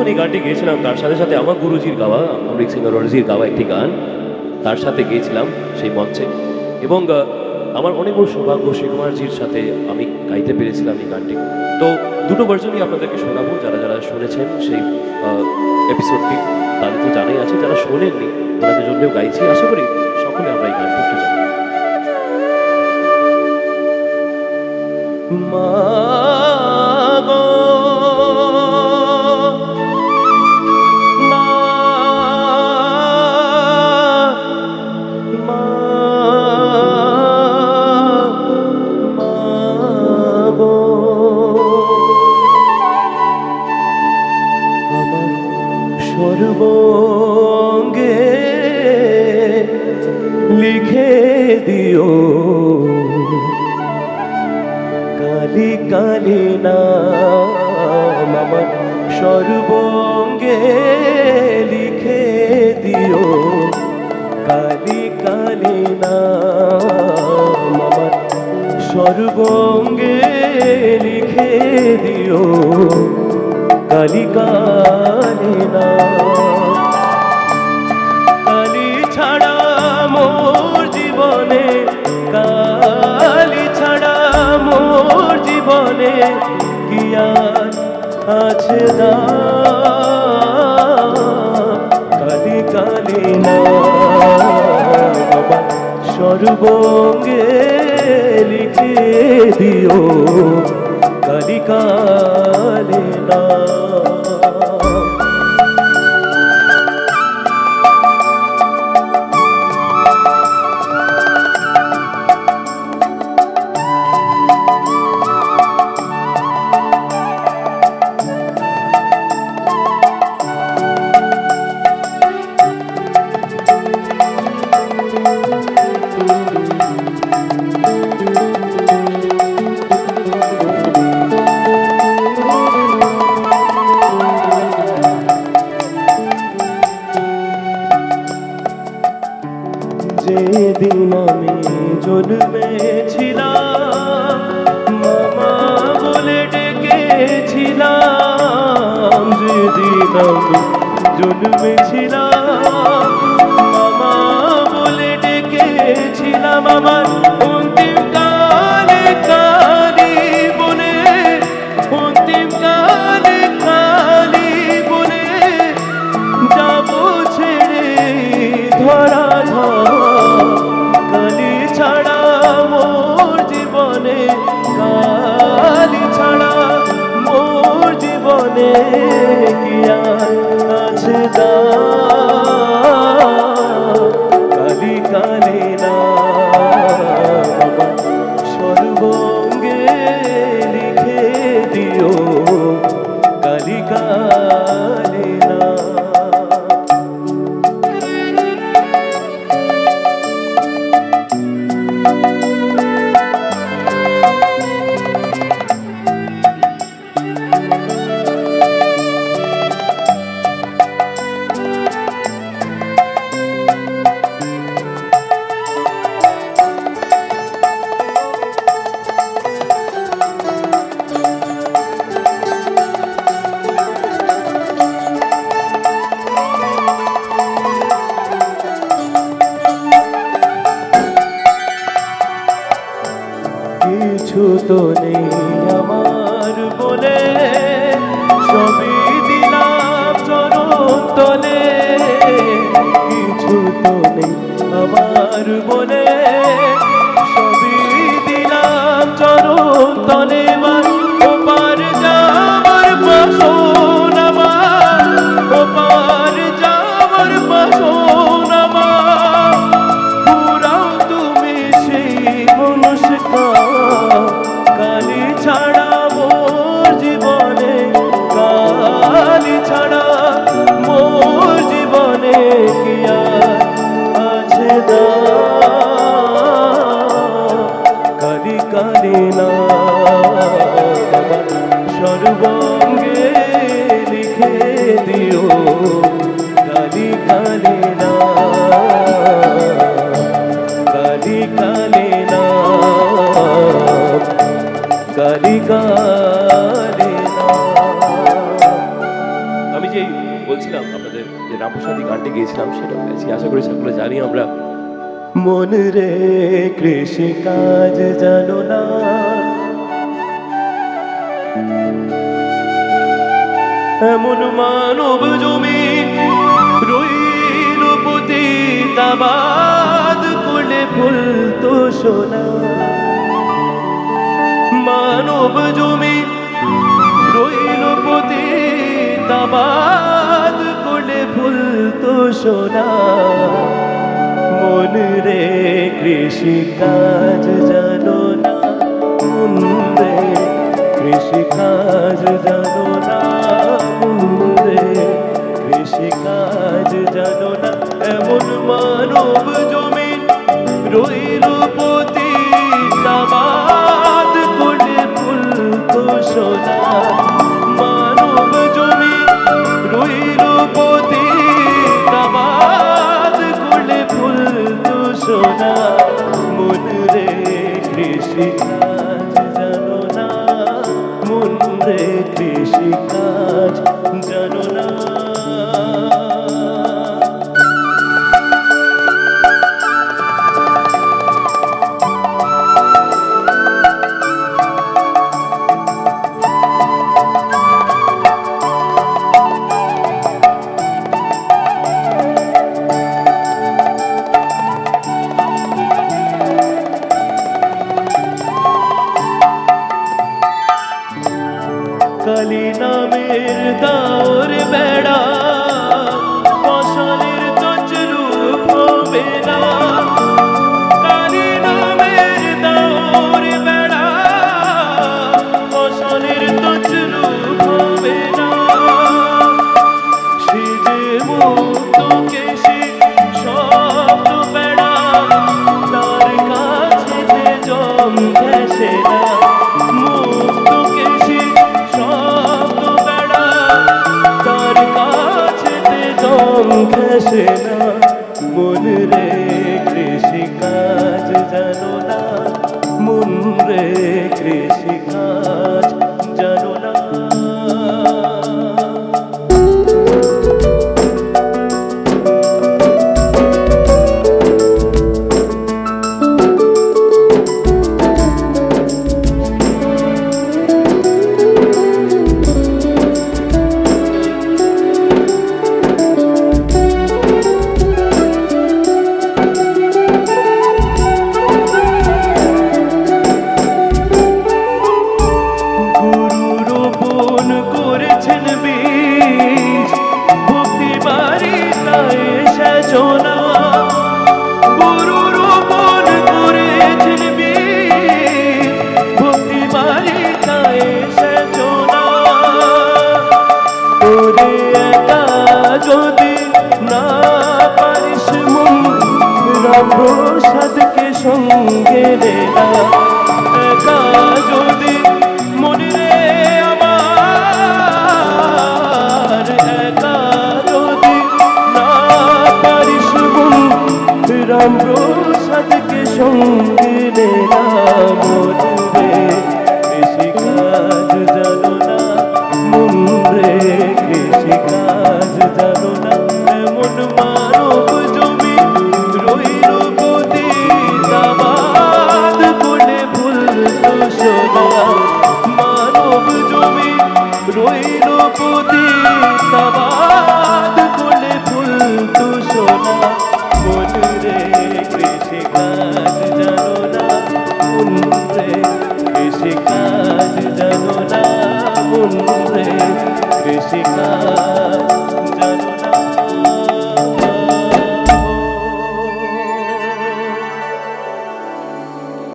যখন এই গানটি গেয়েছিলাম তার সাথে সাথে আমার গুরুজির গাওয়া, অমৃত সিং অরোরাজির গাওয়া একটি গান তার সাথে গেয়েছিলাম সেই মঞ্চে। এবং আমার অনেক বড় সৌভাগ্য শ্রীকুমারজির সাথে আমি গাইতে পেরেছিলাম এই গানটি। তো দুটো ভার্জনই আপনাদেরকে শোনাবো। যারা যারা শুনেছেন সেই এপিসোডটি তাদের তো জানাই আছে, যারা শোনেননি ওনাদের জন্যও গাইছি। আশা করি সকলে আমরা এই গানটি একটু জানি। মা গো সর্বঙ্গে লিখে দিও কালি কালি নাম আমার, সর্বঙ্গে লিখে দিও কালি কালি নাম আমার, সর্বঙ্গে লিখে দিও কালি কালি নাম। কালি ছাড়া মোর জীবনে, কালি ছাড়া মোর জীবনে কি আর আছে দাম, কালি কালি নাম সর্বঙ্গে লিখে দিও কালি কালি নাম। যেদিন আমি জন্মেছিলাম মামা বলে ডেকেছিলাম, যেদিন আমি জন্মেছিলাম মামা বলে ডেকেছিলাম, আমার অন্তিম কালে কালি বলে, অন্তিম কালে কালি বলে যাব ছেড়ে ধরা কালি ছাড়া মোর জীবনে, কালি ছাড়া মোর জীবনে কি আর আছে দাম, কালি কালি নাম সর্বঙ্গে লিখে দিও কালি কালি নাম। কিছু তো নেই আমার বলে, সবই দিলাম চরণ তলে, কিছু তো নেই আমার বলে, সবই দিলাম চরণ তলে, ওপার যাবার বাসন আমার, ওপার যাবার বাসন আমার, পুরাও তুমি সেই মনস্কা, কালি ছাড়া মোর জীবনে, কালি ছাড়া মোর জীবনে কি আর আছে দাম, কালি কালি নাম সর্বঙ্গে লিখে দিও কালি কালি নাম, কালি কালি নাম, কালি কালি নাম। আমি যে রামপ্রসাদী গানটি গিয়েছিলাম সেটা গেছি, আশা করি সকলে জানি আমরা। মন রে কৃষি কাজ জানো না, এমন মানব জমি রইল পতিতাবাদ করলে ফুল তো সোনা। মানব জমি রইল পতিতাবাদ করলে ফুল তো সোনা। মন রে কৃষি কাজ জানো না, মন রে কৃষি কাজ জানো না, মন রে কৃষি কাজ জানো না। এমন মানব জমি রইল পতিতাবাদ করলে ফুল তো সোনা। মানব জমি রইল পতিতাবাদ করলে ফুল তো সোনা। মন রে কৃষি কাজ জানো না, মন রে কৃষি কাজ জানো না। কালী নামের দাওর বেড়া ফসলের তজরূপ হবে না। কালী নামের দাওর বেড়া ফসলের তজরূপ হবে না। সে যে মুক্ত কেশে শব্দ বেড়া তার কাছে জম ঘেঁষে না। মুক্ত কেশে শব্দ বেড়া তার কাছে জম ঘেঁষে না। মন রে কৃষি কাজ জানো না, মন রে কৃষি কাজ জানো না। রামপ্রসাদকে সঙ্গে রে না, একা যদি মনে রে আমার, একা যদি না পারিস রামপ্রসাদকে সঙ্গে রে না। মন রে কৃষি কাজ জানো না, মন রে কৃষি কাজ জানো না। এমন মানো